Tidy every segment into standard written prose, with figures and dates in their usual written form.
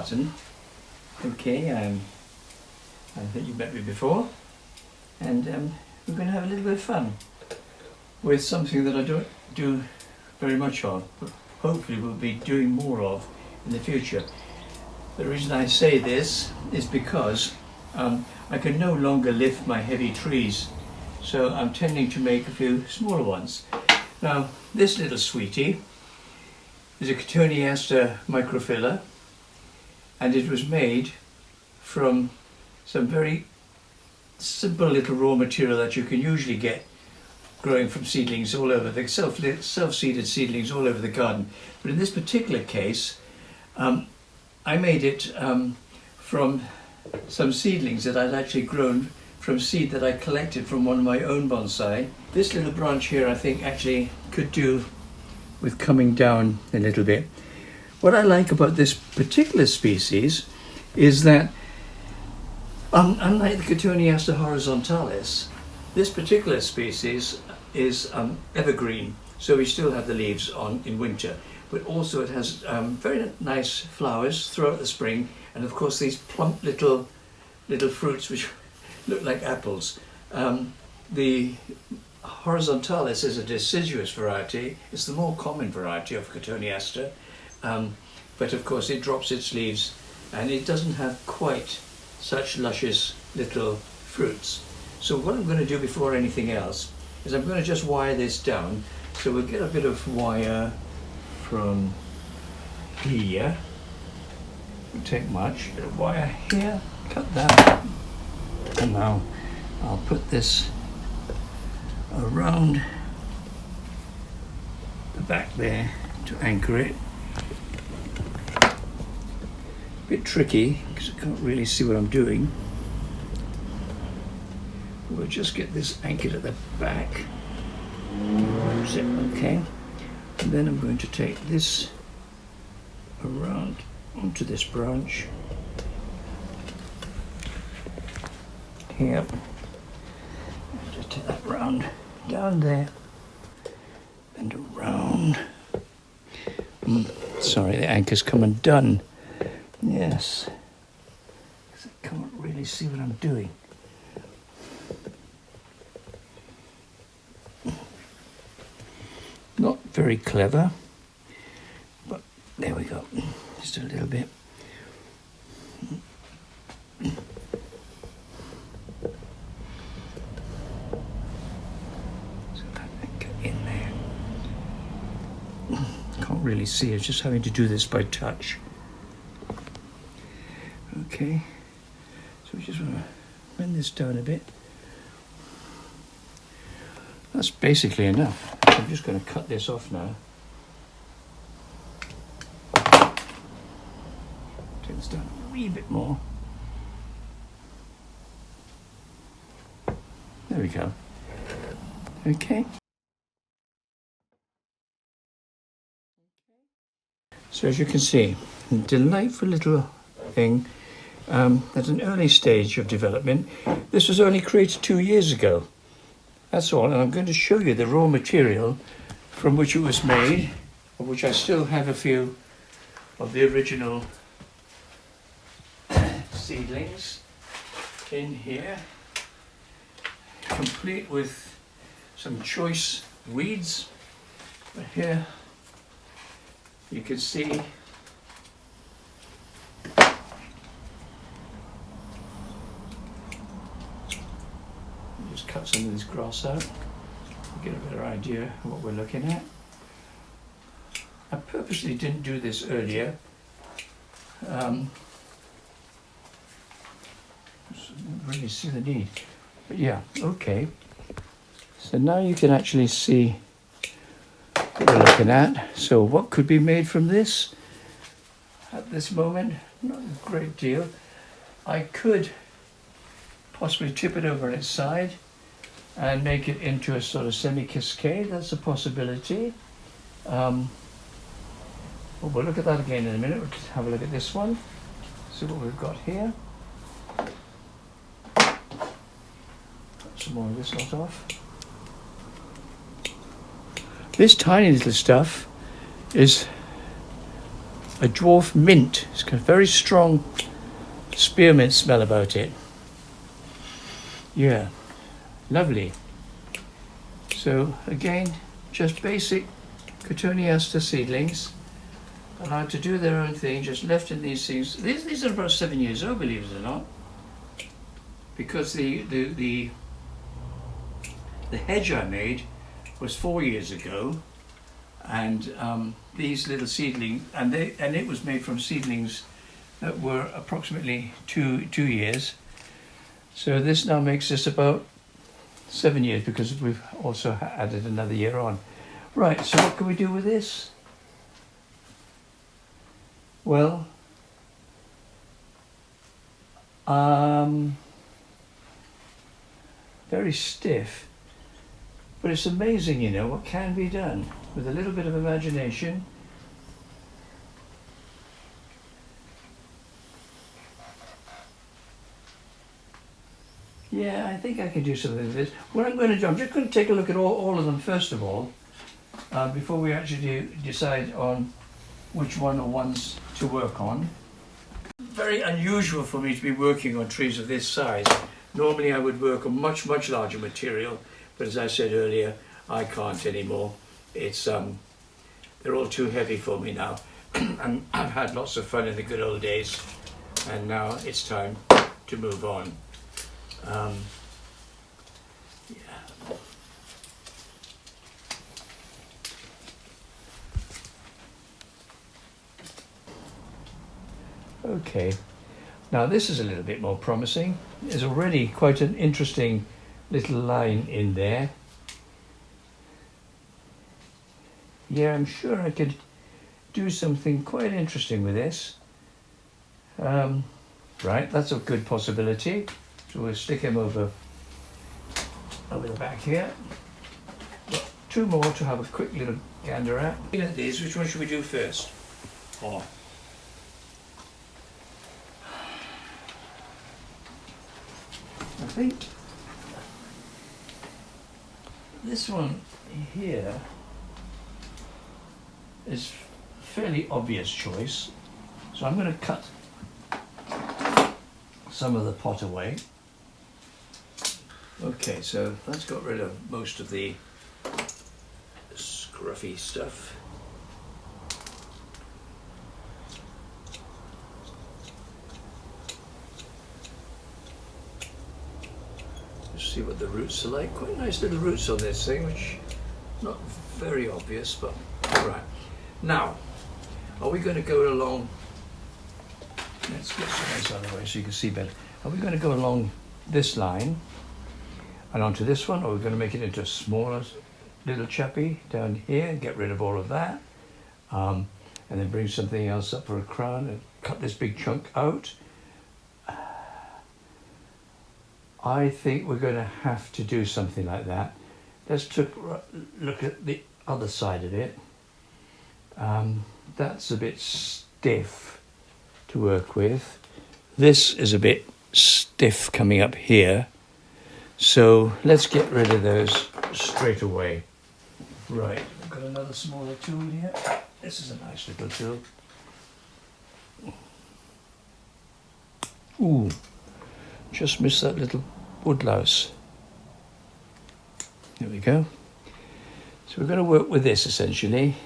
Martin. Okay, I think you've met me before, and we're going to have a little bit of fun with something that I don't do very much of, but hopefully we'll be doing more of in the future. The reason I say this is because I can no longer lift my heavy trees, so I'm tending to make a few smaller ones. Now, this little sweetie is a Cotoneaster microfiller, and it was made from some very simple little raw material that you can usually get growing from seedlings all over, the self-seeded seedlings all over the garden. But in this particular case, I made it from some seedlings that I'd actually grown from seed that I collected from one of my own bonsai. This little branch here I think actually could do with coming down a little bit. What I like about this particular species is that unlike the Cotoneaster horizontalis, this particular species is evergreen, so we still have the leaves on in winter, but also it has very nice flowers throughout the spring, and of course these plump little fruits which look like apples. The horizontalis is a deciduous variety. It's the more common variety of Cotoneaster, but of course it drops its leaves and it doesn't have quite such luscious little fruits. So what I'm going to do before anything else is I'm going to just wire this down. So we'll get a bit of wire from here. Won't take much. Bit of wire here. Cut that. And now I'll put this around the back there to anchor it. A bit tricky because I can't really see what I'm doing. We'll just get this anchored at the back. Where's it? Okay. And then I'm going to take this around onto this branch here. Just take that round down there and around. Sorry, the anchor's come undone. Yes, because I can't really see what I'm doing. Not very clever, but there we go. Just a little bit. So that anchor in there. Can't really see. I was just having to do this by touch. Okay, so we just want to bend this down a bit. That's basically enough. I'm just going to cut this off now. Take this down a wee bit more. There we go. Okay. So as you can see, a delightful little thing at an early stage of development. This was only created 2 years ago. That's all, and I'm going to show you the raw material from which it was made, of which I still have a few of the original seedlings in here, complete with some choice weeds. But here you can see just cut some of this grass out to get a better idea of what we're looking at. I purposely didn't do this earlier. I didn't really see the need. But yeah, okay. So now you can actually see what we're looking at. So what could be made from this? At this moment, not a great deal. I could possibly tip it over on its side and make it into a sort of semi-cascade. That's a possibility. Well, we'll look at that again in a minute. We'll have a look at this one. See what we've got here. Cut some more of this lot off. This tiny little stuff is a dwarf mint. It's got a very strong spearmint smell about it. Yeah, lovely. So again, just basic Cotoneaster seedlings, allowed to do their own thing, just left in these things. These are about 7 years old, believe it or not, because the hedge I made was 4 years ago, and these little seedlings, and it was made from seedlings that were approximately two years. So this now makes this about 7 years, because we've also added another year on. Right, so what can we do with this? Well, very stiff, but it's amazing, you know, what can be done with a little bit of imagination. Yeah, I think I can do something with this. What I'm going to do, I'm just going to take a look at all of them first of all, before we actually decide on which one or ones to work on. Very unusual for me to be working on trees of this size. Normally I would work on much larger material, but as I said earlier, I can't anymore. It's they're all too heavy for me now. And I've had lots of fun in the good old days, and now it's time to move on. Yeah. Okay, now this is a little bit more promising. There's already quite an interesting little line in there. Yeah, I'm sure I could do something quite interesting with this. Right, that's a good possibility. So we'll stick him over the back here. Got 2 more to have a quick little gander at. Looking at these, which one should we do first? Oh. I think this one here is a fairly obvious choice. So I'm going to cut some of the pot away. Okay, so that's got rid of most of the scruffy stuff. Just see what the roots are like. Quite nice little roots on this thing, which not very obvious, but all right. Now, are we going to go along? Let's get some of this out of the way so you can see better. Are we going to go along this line and onto this one, or are we going to make it into a smaller little chappy down here and get rid of all of that, and then bring something else up for a crown and cut this big chunk out? I think we're going to have to do something like that. Let's look at the other side of it. That's a bit stiff to work with. This is a bit stiff coming up here. So let's get rid of those straight away. Right, I've got another smaller tool here. This is a nice little tool. Ooh, just missed that little woodlouse. There we go. So we're going to work with this essentially.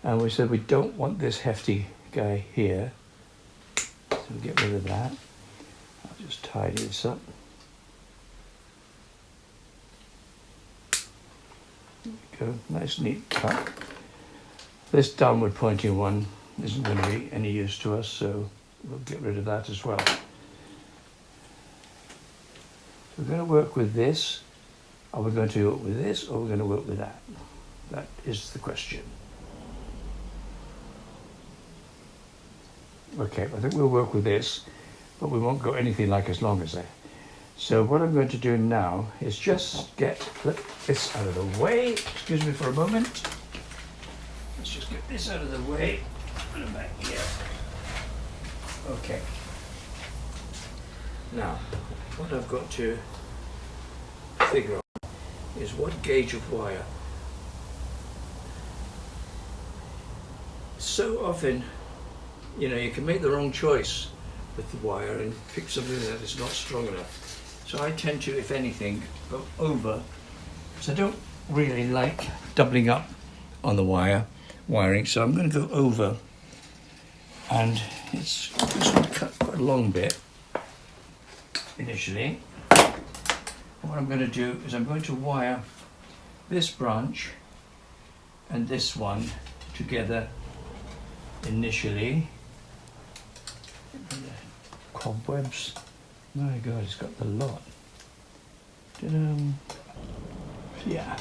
And we said we don't want this hefty guy here. So we'll get rid of that. I'll just tidy this up. There we go, nice neat cut. This downward pointing one isn't going to be any use to us, so we'll get rid of that as well. So we're going to work with this. Are we going to work with this, or are we going to work with that? That is the question. Okay, I think we'll work with this, but we won't go anything like as long as that. So what I'm going to do now is just get this out of the way. Excuse me for a moment. Let's just get this out of the way. Put it back here. Okay. Now, what I've got to figure out is what gauge of wire. so often, you know, you can make the wrong choice with the wire and pick something that is not strong enough. So I tend to, if anything, go over, because I don't really like doubling up on the wiring. So I'm going to go over, and it's just going to cut quite a long bit initially. What I'm going to do is I'm going to wire this branch and this one together initially. Cobwebs. My God, it's got the lot. Yeah.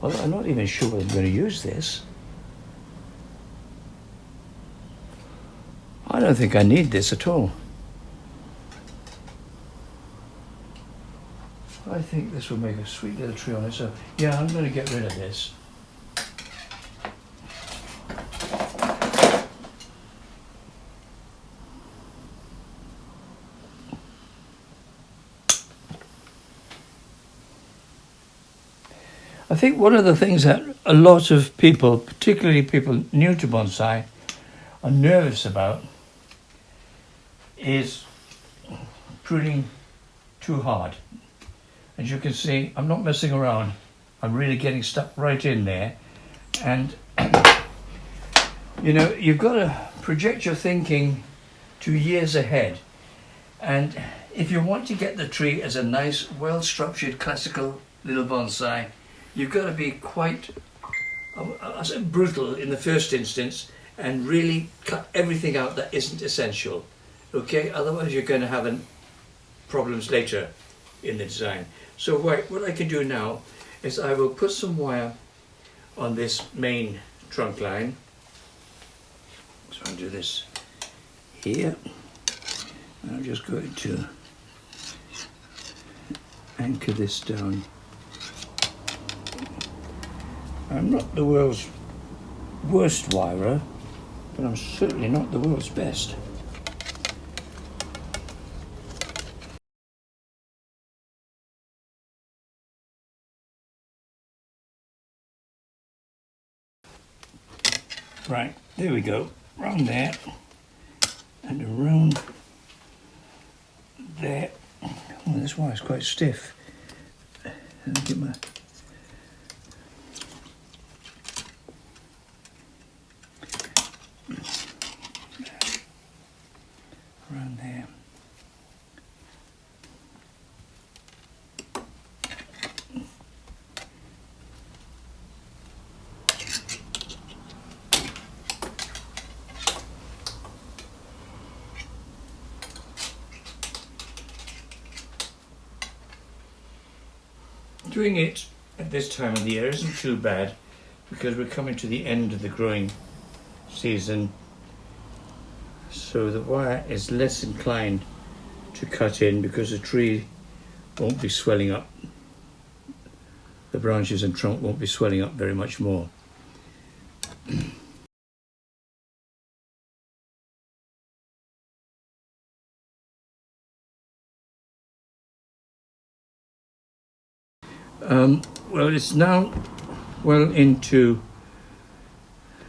Although I'm not even sure I'm going to use this. I don't think I need this at all. I think this will make a sweet little tree on it. So yeah, I'm going to get rid of this. I think one of the things that a lot of people, particularly people new to bonsai, are nervous about is pruning too hard. As you can see, I'm not messing around. I'm really getting stuck right in there. And, you know, you've got to project your thinking 2 years ahead. And if you want to get the tree as a nice, well-structured, classical little bonsai, you've got to be quite brutal in the first instance and really cut everything out that isn't essential. Okay? Otherwise you're going to have problems later in the design. So what I can do now is I will put some wire on this main trunk line. So I'll do this here. And I'm just going to anchor this down. I'm not the world's worst wirer, but I'm certainly not the world's best. Right, there we go, around there, and around there. Oh, this wire's quite stiff. Let me get my... around there. Doing it at this time of the year isn't too bad because we're coming to the end of the growing season, so the wire is less inclined to cut in because the tree won't be swelling up. The branches and trunk won't be swelling up very much more. Well, it's now well into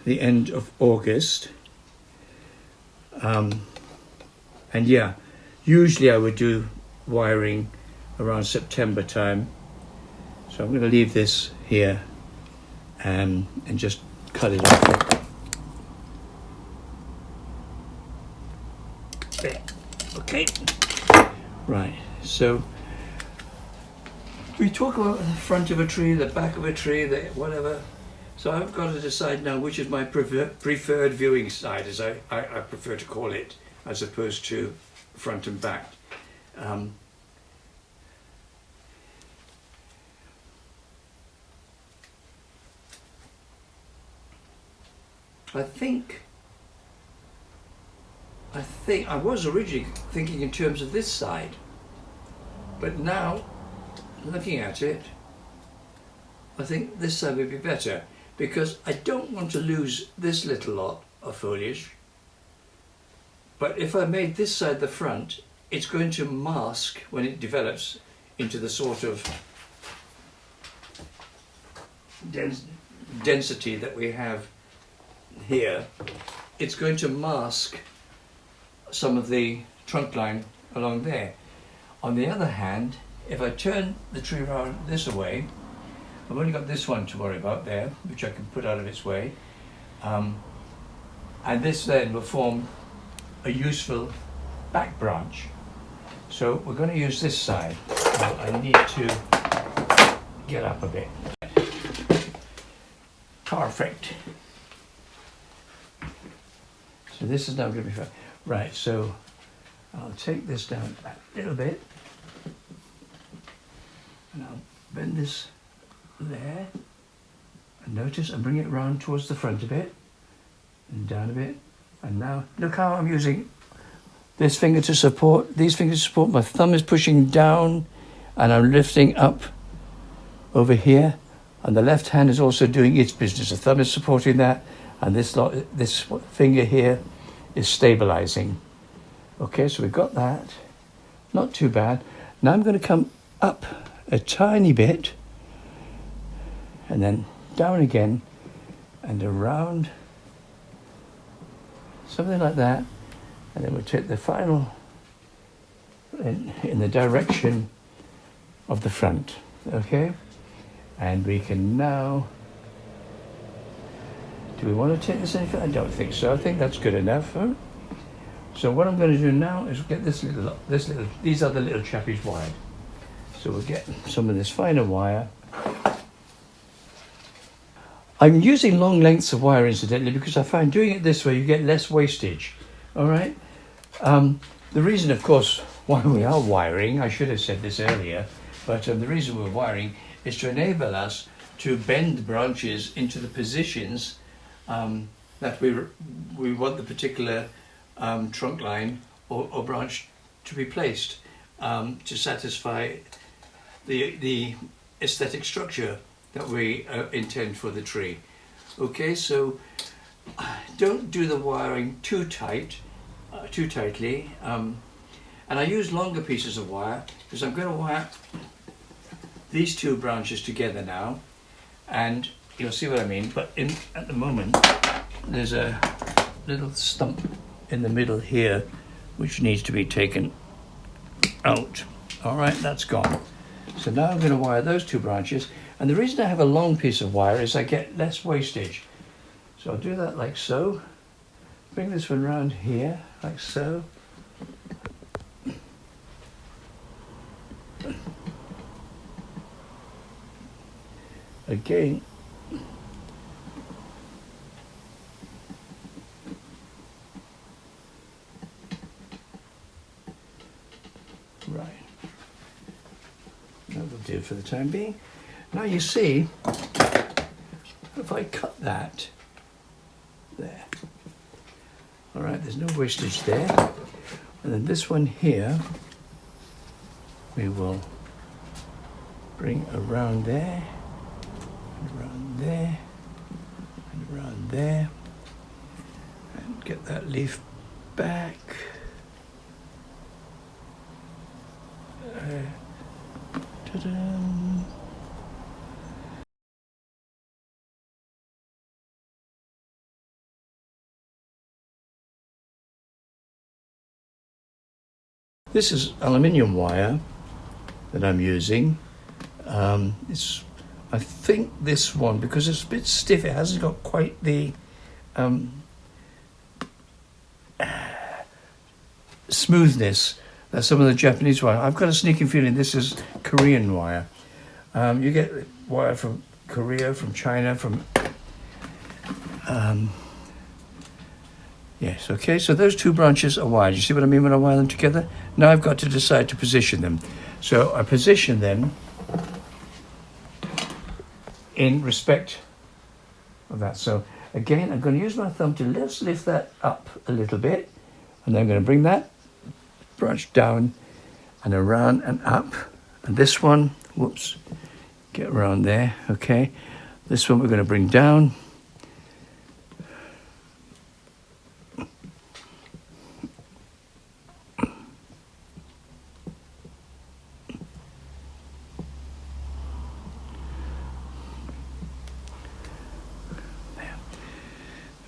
the end of August. And yeah, usually I would do wiring around September time. So I'm going to leave this here and just cut it off. There. Okay. Right, so we talk about the front of a tree, the back of a tree, the whatever. So I've got to decide now which is my preferred viewing side, as I prefer to call it, as opposed to front and back. I think I was originally thinking in terms of this side, but now looking at it, I think this side would be better because I don't want to lose this little lot of foliage. But if I made this side the front, it's going to mask when it develops into the sort of density that we have here, it's going to mask some of the trunk line along there. On the other hand, if I turn the tree around this way, I've only got this one to worry about there, which I can put out of its way. And this then will form a useful back branch. So we're going to use this side. Now I need to get up a bit. Perfect. So this is now going to be fine. Right, so I'll take this down a little bit. And I'll bend this there. And notice I bring it round towards the front a bit. And down a bit. And now look how I'm using this finger to support, these fingers to support. My thumb is pushing down and I'm lifting up over here. And the left hand is also doing its business. The thumb is supporting that, and this finger here is stabilizing. Okay, so we've got that. Not too bad. Now I'm going to come up a tiny bit, and then down again, and around, something like that. And then we'll take the final in the direction of the front. Okay? And we can now, do we want to take this any further? I don't think so. I think that's good enough. Huh? So what I'm going to do now is get these are the little chappies wired. So we'll get some of this finer wire. I'm using long lengths of wire incidentally because I find doing it this way you get less wastage. All right. The reason, of course, why we are wiring, I should have said this earlier, but the reason we're wiring is to enable us to bend the branches into the positions that we want the particular trunk line or branch to be placed to satisfy the aesthetic structure that we intend for the tree. Okay, so don't do the wiring too tightly, and I use longer pieces of wire because I'm going to wire these two branches together now, and you'll see what I mean. But at the moment there's a little stump in the middle here which needs to be taken out. All right, that's gone. So now I'm going to wire those two branches, and the reason I have a long piece of wire is I get less wastage. So I'll do that like so. Bring this one round here like so. Again, right, that will do for the time being. Now you see, if I cut that there, all right, there's no wastage there, and then this one here we will bring around there, around there, and around there, and get that leaf back. Ta-da. This is aluminium wire that I'm using. I think this one, because it's a bit stiff, it hasn't got quite the smoothness that some of the Japanese wire. I've got a sneaking feeling this is Korean wire. You get wire from Korea, from China, from yes, okay, so those two branches are wired. You see what I mean when I wire them together? Now I've got to decide to position them. So I position them in respect of that. So again, I'm going to use my thumb to lift that up a little bit, and then I'm going to bring that branch down and around and up. And this one, whoops, get around there, okay. This one we're going to bring down.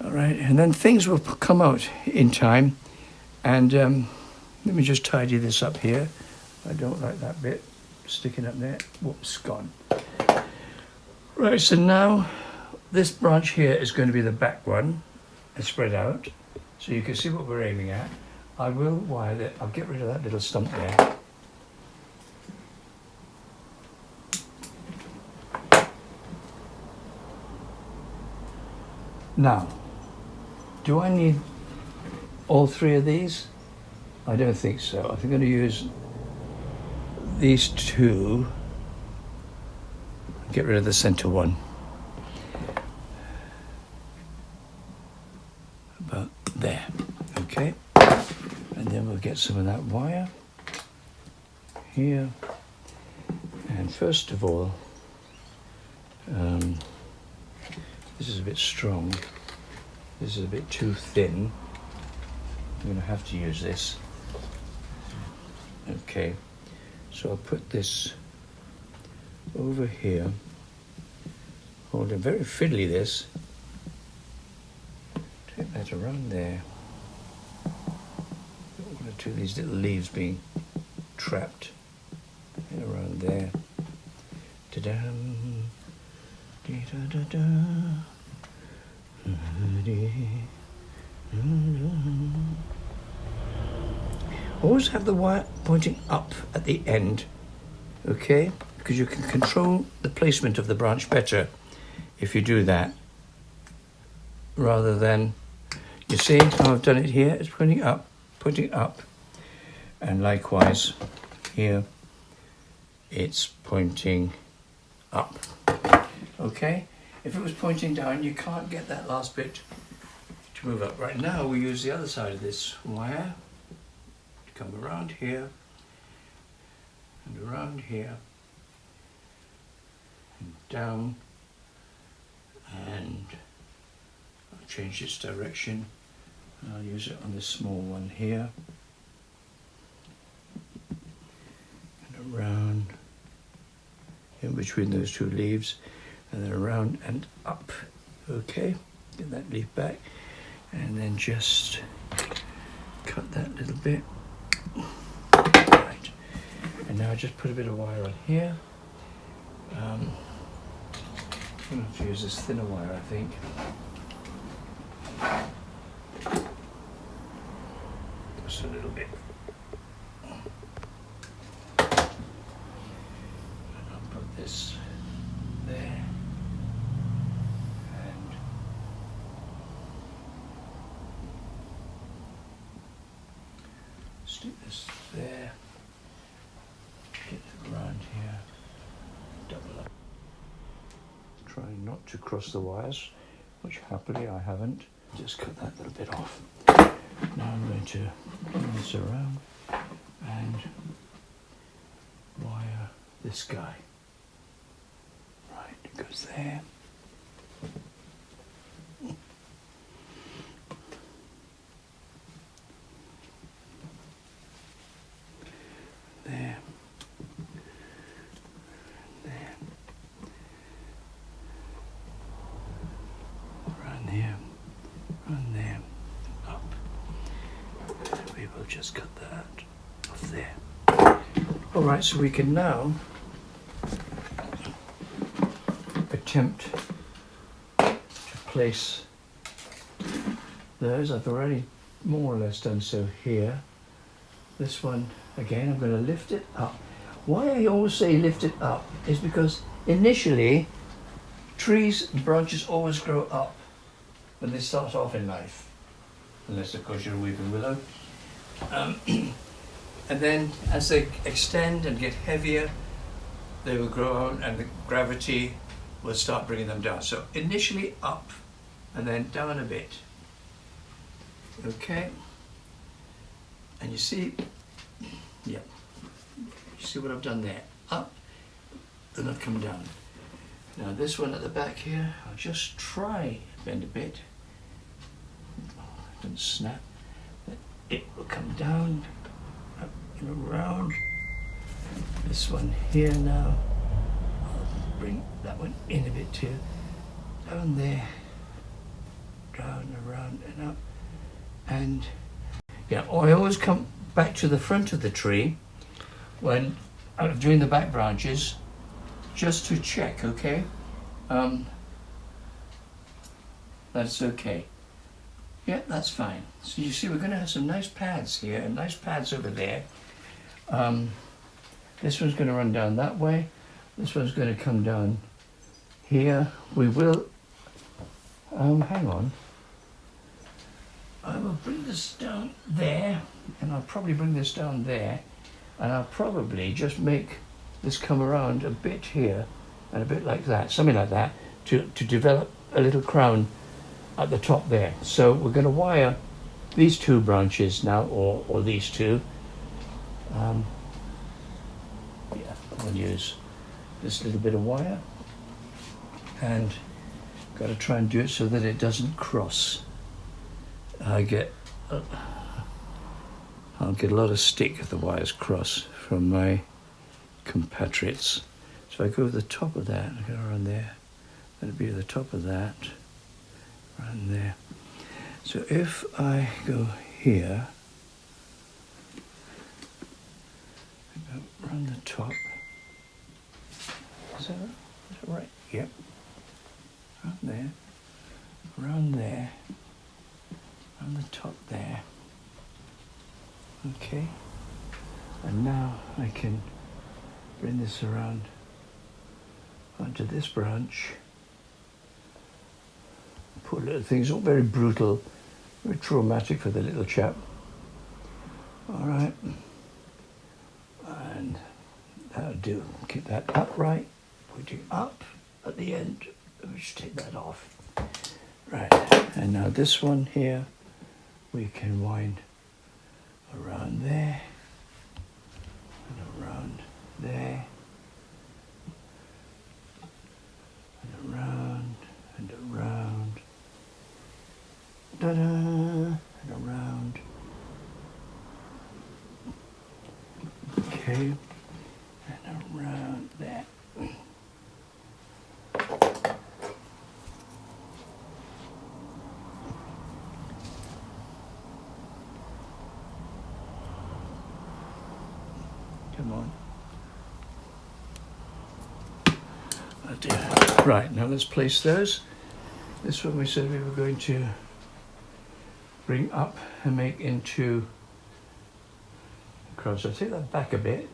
All right, and then things will come out in time. And let me just tidy this up here. I don't like that bit sticking up there. Whoops, gone. Right, so now this branch here is going to be the back one and spread out. So you can see what we're aiming at. I will wire it. I'll get rid of that little stump there. Now, do I need all three of these? I don't think so. I think I'm going to use these two. Get rid of the center one. About there. Okay. And then we'll get some of that wire here. And first of all, this is a bit strong. This is a bit too thin. I'm going to have to use this. Okay, so I'll put this over here. Hold it very fiddly, this. Take that around there. One or two of these little leaves being trapped and around there. Ta-dam. Da-da-da-da. Always have the wire pointing up at the end, okay? Because you can control the placement of the branch better if you do that, rather than, you see how I've done it here? It's pointing up, and likewise here it's pointing up, okay? If it was pointing down, you can't get that last bit to move up. Right now we use the other side of this wire to come around here and around here and down, and I'll change its direction. I'll use it on this small one here and around in between those two leaves, and then around and up. Okay, get that leaf back, and then just cut that little bit. Right, and now I just put a bit of wire on here. I'm going to have to use this thinner wire, I think. Just a little bit. And I'll put this there. And stick this there. Get it around here. Double up. Trying not to cross the wires, which happily I haven't. Just cut that little bit off. Now I'm going to turn this around and wire this guy. Right, it goes there. There. There. Around there. Around there. Up. We will just cut that off there. Alright, so we can now attempt to place those. I've already more or less done so here. This one, again, I'm going to lift it up. Why I always say lift it up is because initially trees and branches always grow up when they start off in life, unless of course you're a weeping willow. And then as they extend and get heavier, they will grow on and the gravity will start bringing them down. So initially up and then down a bit. Okay? And you see, yeah, you see what I've done there? Up, then I've come down. Now this one at the back here, I'll just try bend a bit. Don't snap. It will come down, up and around. This one here now, I'll bring that one in a bit too. Down there, down, around and up. And yeah, I always come back to the front of the tree when I'm doing the back branches, just to check, okay? That's okay. Yeah, that's fine. So you see, we're going to have some nice pads here and nice pads over there. This one's going to run down that way. This one's going to come down here. We will, hang on. I will bring this down there, and I'll probably bring this down there, and I'll probably just make this come around a bit here and a bit like that, something like that, to develop a little crown at the top there. So we're going to wire these two branches now, or these two. Yeah, I'll use this little bit of wire, and got to try and do it so that it doesn't cross. I'll get a lot of stick if the wires cross from my compatriots. So I go over the top of that, I go around there, that'll be the top of that, around there. So if I go here, I go around the top, is that right? Yep. Around there, on the top there. Okay. And now I can bring this around onto this branch. Poor little thing, it's not very brutal, very traumatic for the little chap. All right. And that'll do. Keep that upright, pointing up at the end. Let me just take that off. Right, and now this one here, we can wind around there, and around there, and around, and around, ta-da, and around. Okay, and around there. Come on. Oh dear. Right, now let's place those. This one we said we were going to bring up and make into a crown. So take that back a bit.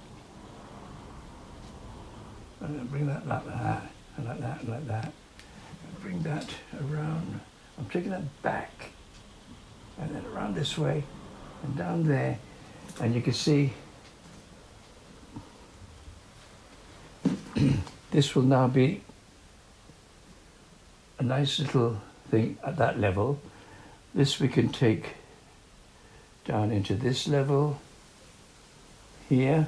I'm going to bring that like that, and like that, and like that. Bring that around. I'm taking that back, and then around this way, and down there, and you can see this will now be a nice little thing at that level. This we can take down into this level here.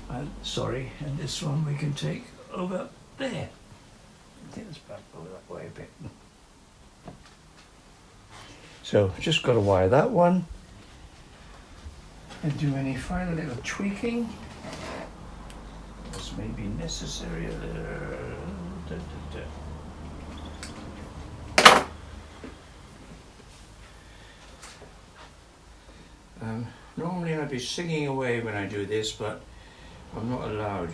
And this one we can take over there. Take this back over that way a bit. So just got to wire that one and do any final little tweaking. This may be necessary. Normally I'd be singing away when I do this, but I'm not allowed.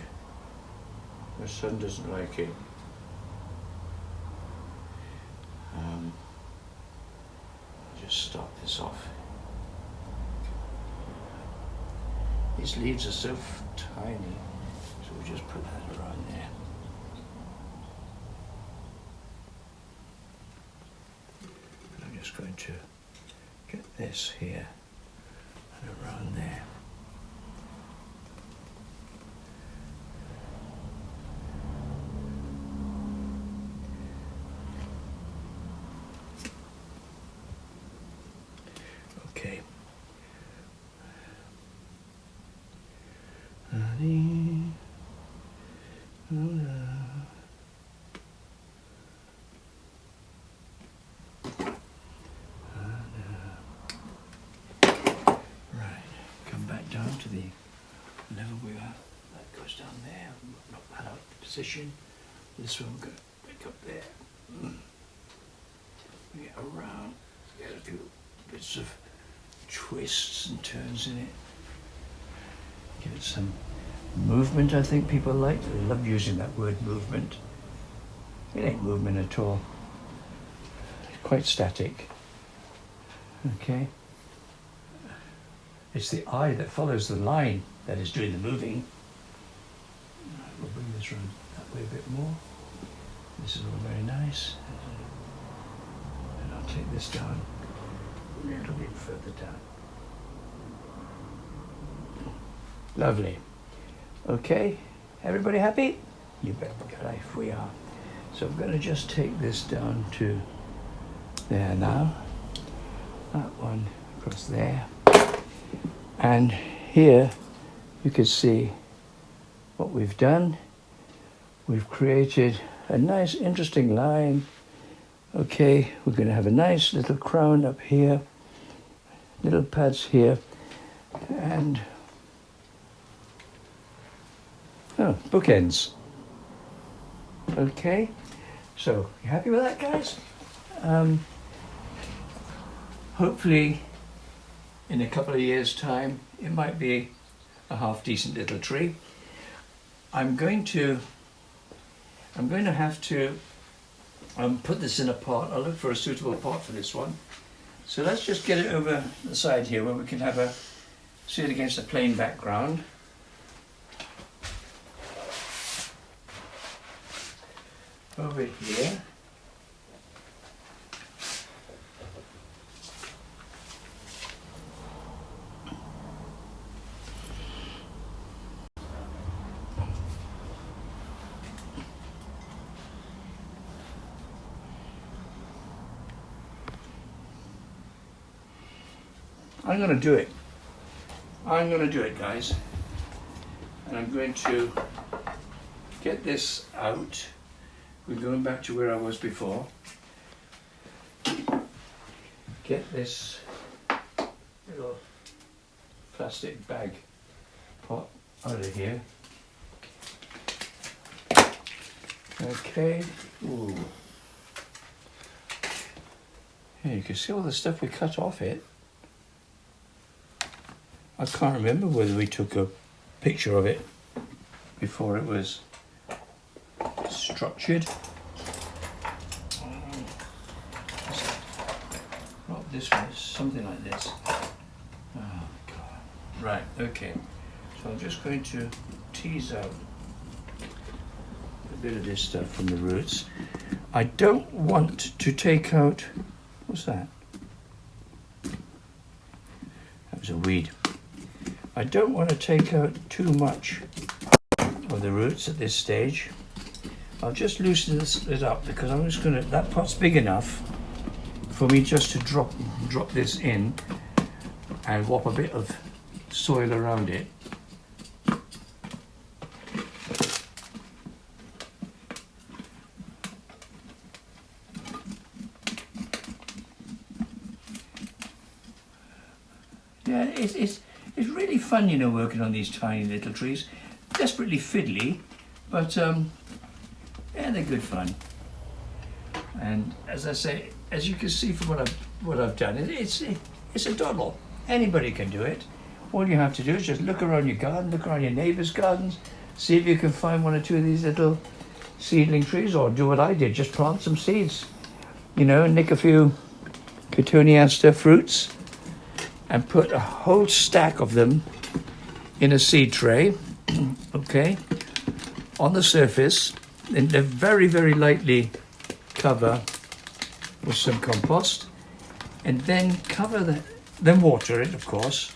My son doesn't like it. Just start this off. These leaves are so tiny. So we'll just put that around there. And I'm just going to get this here and around there. Okay. To the level we are. That goes down there. Knock that out of position. This one will go back up there. get around, get a few bits of twists and turns in it. Give it some movement, I think people like. I love using that word movement. It ain't movement at all. It's quite static. Okay. It's the eye that follows the line that is doing the moving. Right, we'll bring this round that way a bit more. This is all very nice. And I'll take this down a little bit further down. Lovely. Okay, everybody happy? You bet life we are. So I'm going to just take this down to there now. That one across there. And here you can see what we've done. We've created a nice interesting line. Okay, we're going to have a nice little crown up here, little pads here, and bookends. Okay, so you happy with that, guys? Hopefully in a couple of years' time it might be a half decent little tree. I'm going to have to put this in a pot. I'll look for a suitable pot for this one. So let's just get it over the side here where we can see it against a plain background. Over here. I'm going to do it. I'm going to do it, guys. And I'm going to get this out. We're going back to where I was before. Get this little plastic bag pot out of here. Okay. Ooh. Here you can see all the stuff we cut off it. I can't remember whether we took a picture of it before it was structured. Not this one, it's something like this. Oh God. Right, okay. So I'm just going to tease out a bit of this stuff from the roots. I don't want to take out, what's that? That was a weed. I don't want to take out too much of the roots at this stage. I'll just loosen it up because I'm just going to, that pot's big enough for me just to drop this in and whop a bit of soil around it. Yeah, it's really fun, you know, working on these tiny little trees. Desperately fiddly, but yeah, they're good fun. And as I say, as you can see from what I've done, it's a doddle. Anybody can do it. All you have to do is just look around your garden, look around your neighbours' gardens, see if you can find one or two of these little seedling trees, or do what I did, just plant some seeds. You know, nick a few Cotoneaster fruits and put a whole stack of them in a seed tray, okay, on the surface, and they're very, very lightly cover with some compost, and then then water it, of course,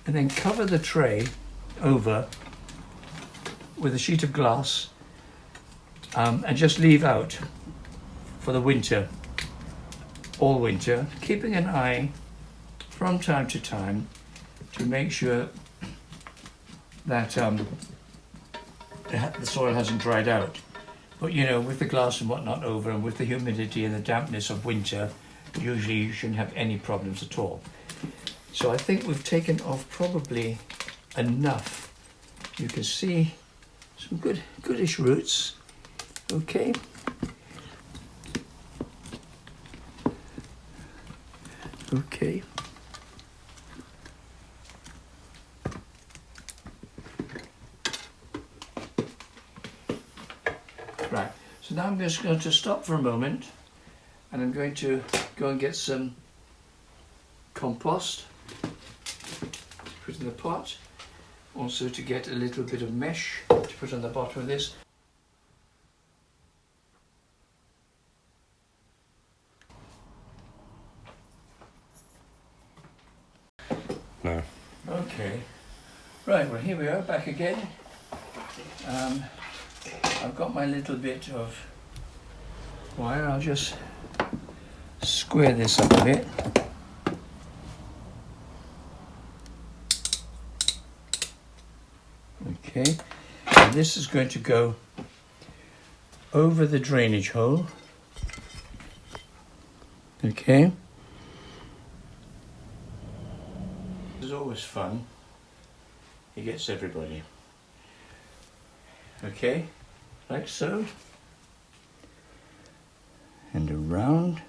and then cover the tray over with a sheet of glass, and just leave out for the winter, all winter, keeping an eye from time to time to make sure that the soil hasn't dried out. But you know, with the glass and whatnot over, and with the humidity and the dampness of winter, usually you shouldn't have any problems at all. So I think we've taken off probably enough. You can see some goodish roots. Okay. Okay. Right, so now I'm just going to stop for a moment and I'm going to go and get some compost, put in the pot, also to get a little bit of mesh to put on the bottom of this. No. Okay, right, well here we are back again. I've got my little bit of wire. I'll just square this up a bit. Okay, and this is going to go over the drainage hole. Okay. This is always fun. It gets everybody. Okay, like so. And around.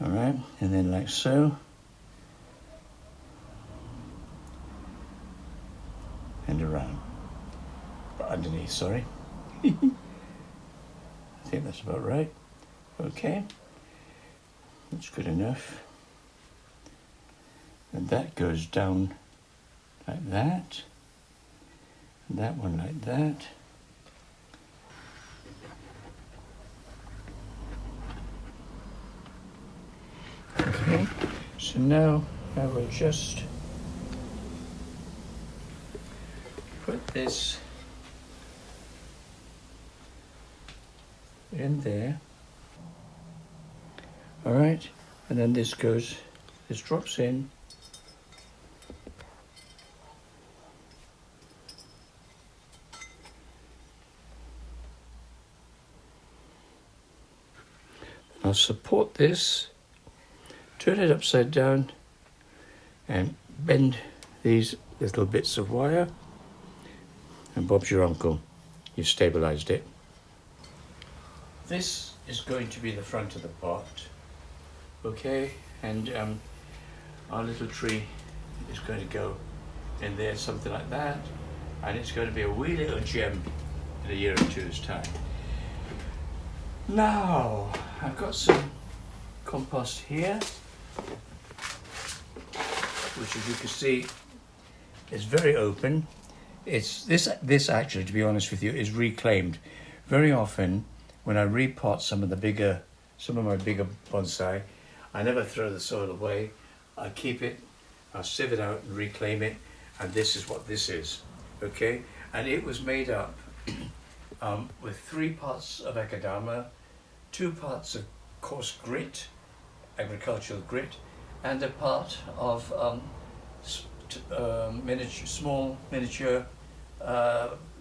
Alright, and then like so. And around. But underneath, sorry. I think that's about right. Okay. That's good enough. And that goes down like that. And that one like that. Okay, so now I will just put this in there. All right, and then this drops in. I'll support this, turn it upside down and bend these little bits of wire, and Bob's your uncle. You've stabilised it. This is going to be the front of the pot, okay, and our little tree is going to go in there, something like that, and it's going to be a wee little gem in a year or two's time. Now, I've got some compost here, which as you can see is very open. It's this actually, to be honest with you, is reclaimed. Very often when I repot some of my bigger bonsai, I never throw the soil away. I keep it, I sieve it out and reclaim it, and this is what this is, okay? And it was made up with 3 parts of Ecodama, 2 parts of coarse grit, agricultural grit, and a part of small miniature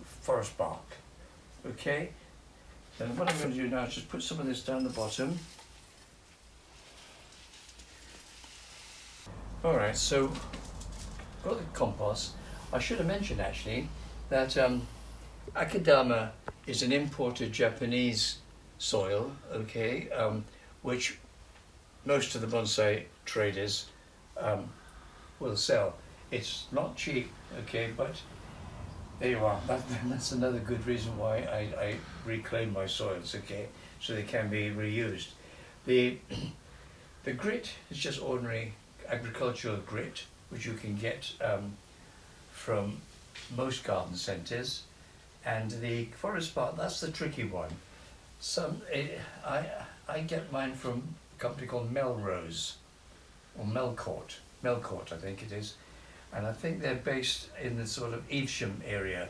forest bark. Okay, then what I'm going to do now is just put some of this down the bottom. Alright, so got the compost. I should have mentioned actually that Akadama is an imported Japanese soil, okay, which most of the bonsai traders will sell. It's not cheap, okay, but there you are. That's another good reason why I reclaim my soils, okay, so they can be reused. The grit is just ordinary agricultural grit, which you can get from most garden centres, and the forest bark, that's the tricky one. I get mine from a company called Melrose, or Melcourt I think it is, and I think they're based in the sort of Evesham area.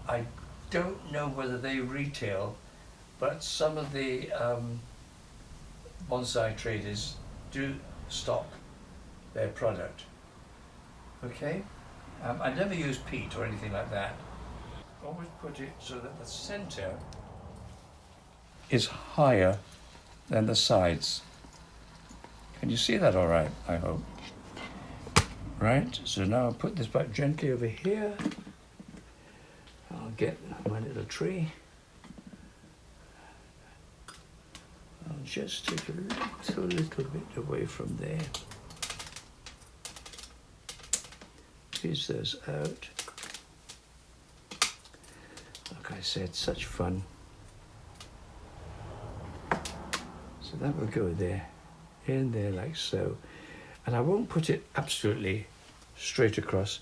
I don't know whether they retail, but some of the bonsai traders do stock their product. Okay, I never use peat or anything like that. Always put it so that the centre is higher than the sides. Can you see that all right, I hope? Right, so now I'll put this back gently over here. I'll get my little tree. I'll just take a little bit away from there. Squeeze those out. Like I said, such fun. So that will go there, in there like so. And I won't put it absolutely straight across.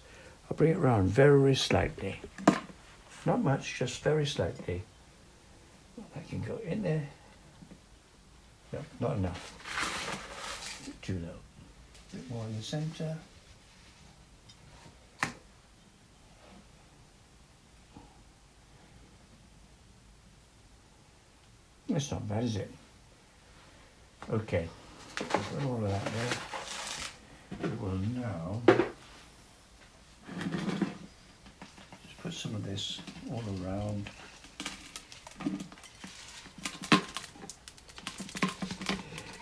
I'll bring it round very slightly. Not much, just very slightly. I can go in there. No, not enough. Too low. A bit more in the centre. It's not bad, is it? Okay. Put all of that there. We will now just put some of this all around.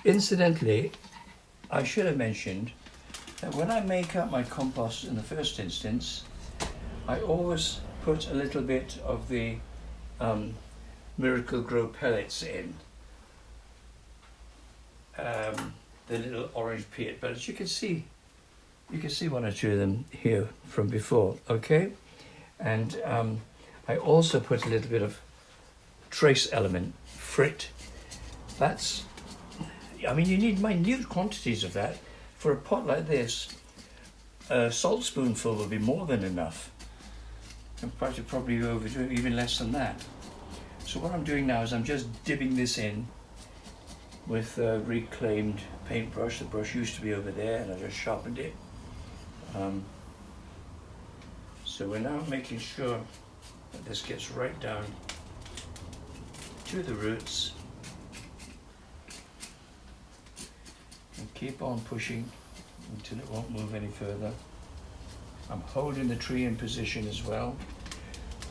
Incidentally, I should have mentioned that when I make up my compost in the first instance, I always put a little bit of the Miracle Grow pellets in. The little orange peat, but as you can see one or two of them here from before, okay? And I also put a little bit of trace element, frit. That's, I mean, you need minute quantities of that. For a pot like this, a salt spoonful will be more than enough. And probably overdo it, even less than that. So what I'm doing now is I'm just dipping this in with a reclaimed paintbrush. The brush used to be over there and I just sharpened it. So we're now making sure that this gets right down to the roots. And keep on pushing until it won't move any further. I'm holding the tree in position as well.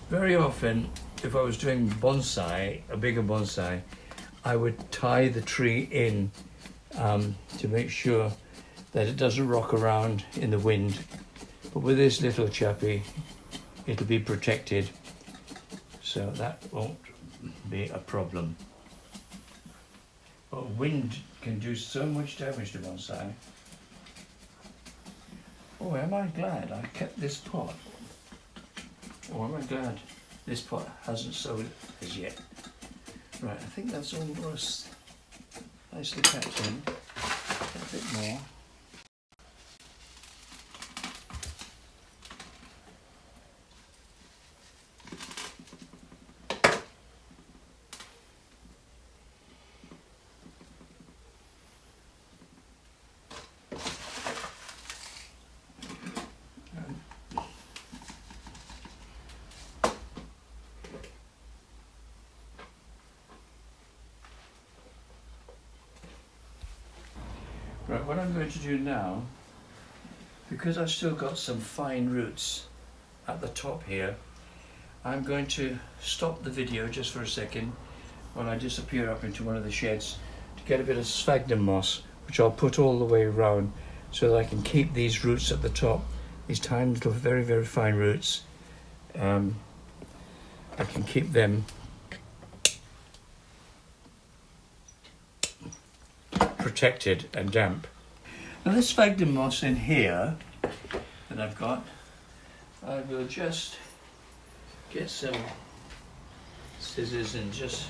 Very often, if I was doing bonsai, a bigger bonsai, I would tie the tree in to make sure that it doesn't rock around in the wind. But with this little chappy, it'll be protected, so that won't be a problem. But wind can do so much damage to bonsai. Oh, am I glad I kept this pot? Oh, am I glad this pot hasn't sold as yet? Right, I think that's almost nicely packed in. A bit more. Right, what I'm going to do now, because I've still got some fine roots at the top here, I'm going to stop the video just for a second while I disappear up into one of the sheds to get a bit of sphagnum moss, which I'll put all the way around so that I can keep these roots at the top, these tiny little very, very fine roots. I can keep them protected and damp. Now this sphagnum moss in here that I've got, I will just get some scissors and just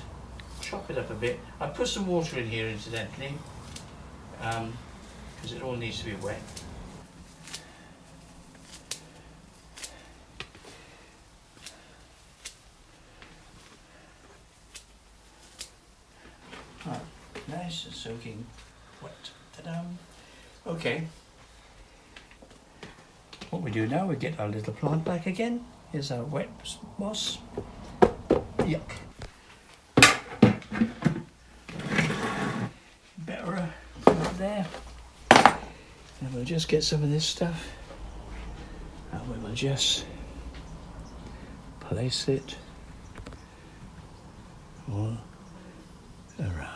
chop it up a bit. I put some water in here incidentally, because it all needs to be wet. Right, nice and soaking wet. Ta-da! Okay. What we do now, we get our little plant back again. Here's our wet moss. Yuck. Better put it there. And we'll just get some of this stuff. And we will just place it all around.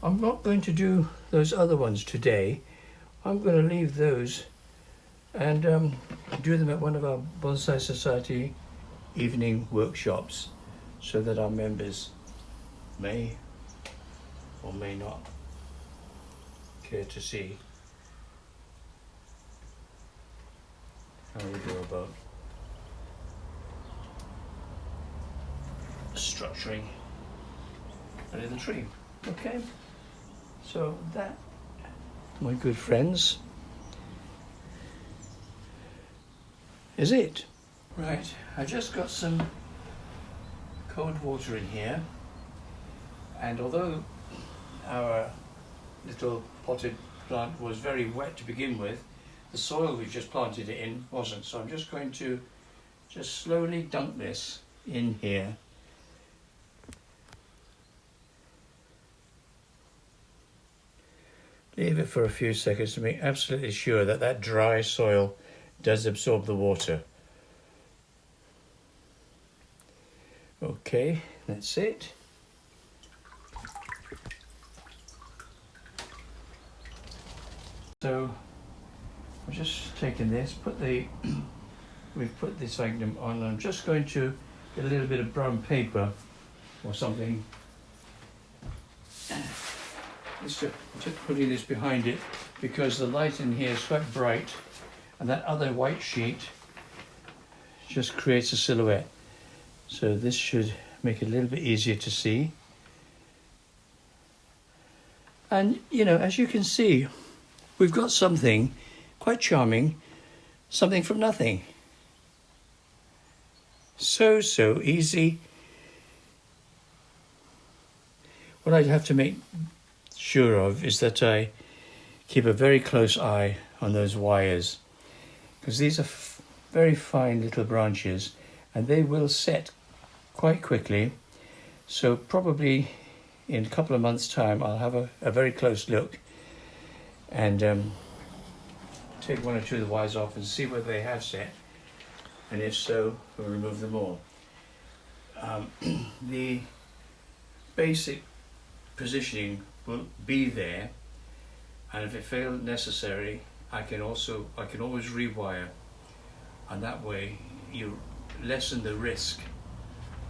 I'm not going to do those other ones today. I'm going to leave those and do them at one of our Bonsai Society evening workshops so that our members may or may not care to see how we go about structuring a little tree. Okay, so that, my good friends, is it. Right, I just got some cold water in here, and although our little potted plant was very wet to begin with, the soil we just planted it in wasn't, so I'm just going to just slowly dunk this in here. Leave it for a few seconds to make absolutely sure that that dry soil does absorb the water. Okay, that's it. So I'm just taking this, we've put this magnum on. I'm just going to get a little bit of brown paper or something. Just putting this behind it because the light in here is quite bright, and that other white sheet just creates a silhouette. So this should make it a little bit easier to see. And you know, as you can see, we've got something quite charming, something from nothing. So easy. What I have to make sure of is that I keep a very close eye on those wires, because these are very fine little branches and they will set quite quickly. So probably in a couple of months' time I'll have a very close look and take one or two of the wires off and see whether they have set, and if so, we'll remove them all. The basic positioning will be there, and if it feels necessary, I can always rewire, and that way you lessen the risk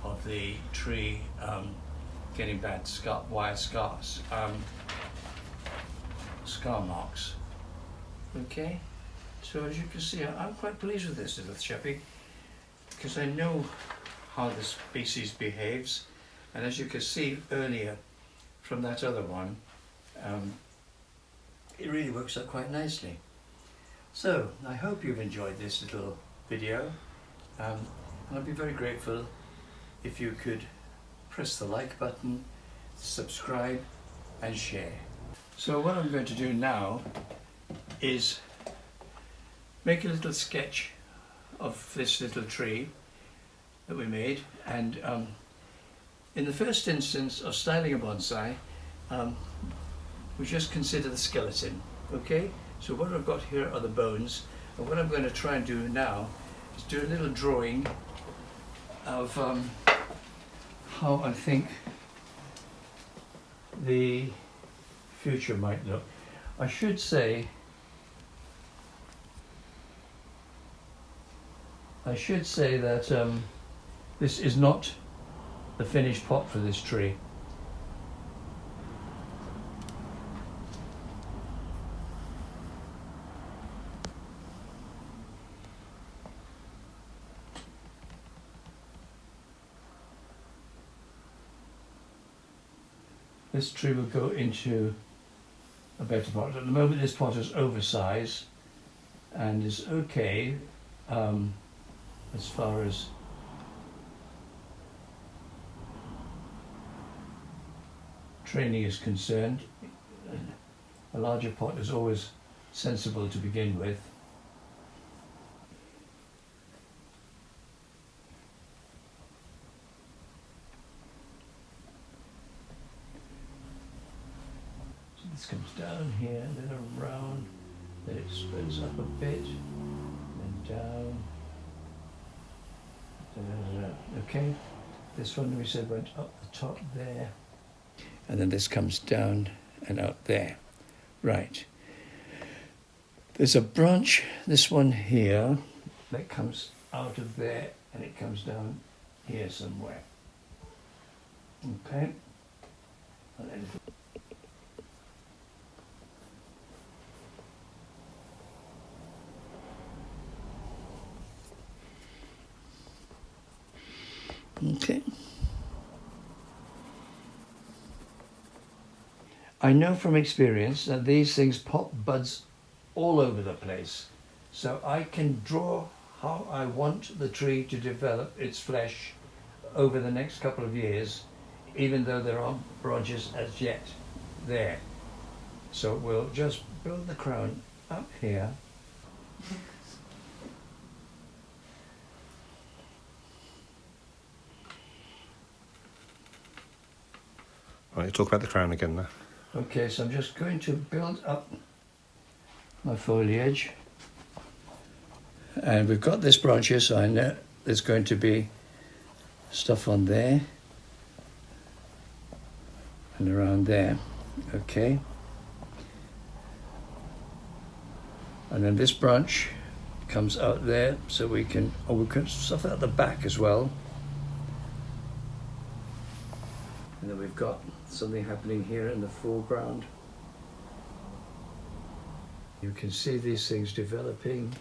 of the tree getting bad scar marks. Okay, so as you can see, I'm quite pleased with this little chappy because I know how the species behaves, and as you can see earlier from that other one, it really works out quite nicely. So I hope you've enjoyed this little video, and I'd be very grateful if you could press the like button, subscribe and share. So what I'm going to do now is make a little sketch of this little tree that we made, and in the first instance of styling a bonsai, we just consider the skeleton. Okay, so what I've got here are the bones, and what I'm going to try and do now is do a little drawing of how I think the future might look. I should say that this is not the finished pot for this tree. This tree will go into a better pot. At the moment this pot is oversized and is okay as far as training is concerned. A larger pot is always sensible to begin with. So this comes down here, then around, then it spreads up a bit, then down. Okay, this one we said went up the top there. And then this comes down and out there. Right. There's a branch, this one here, that comes out of there and it comes down here somewhere. Okay. I'll let it- Okay. I know from experience that these things pop buds all over the place. So I can draw how I want the tree to develop its flesh over the next couple of years, even though there aren't branches as yet there. So we'll just build the crown up here. Right, talk about the crown again now. Okay, so I'm just going to build up my foliage. And we've got this branch here, so I know there's going to be stuff on there and around there. Okay. And then this branch comes out there, so we can stuff out the back as well. And then we've got something happening here in the foreground. You can see these things developing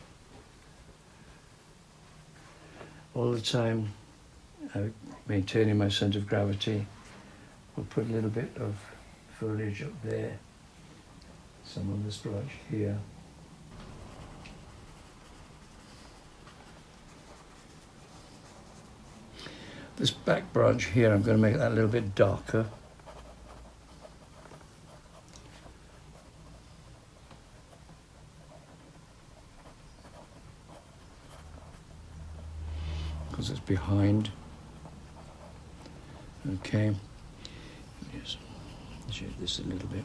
all the time, maintaining my centre of gravity. We'll put a little bit of foliage up there, some on this branch here. This back branch here, I'm going to make that a little bit darker. Because it's behind. Okay. Just shade this a little bit.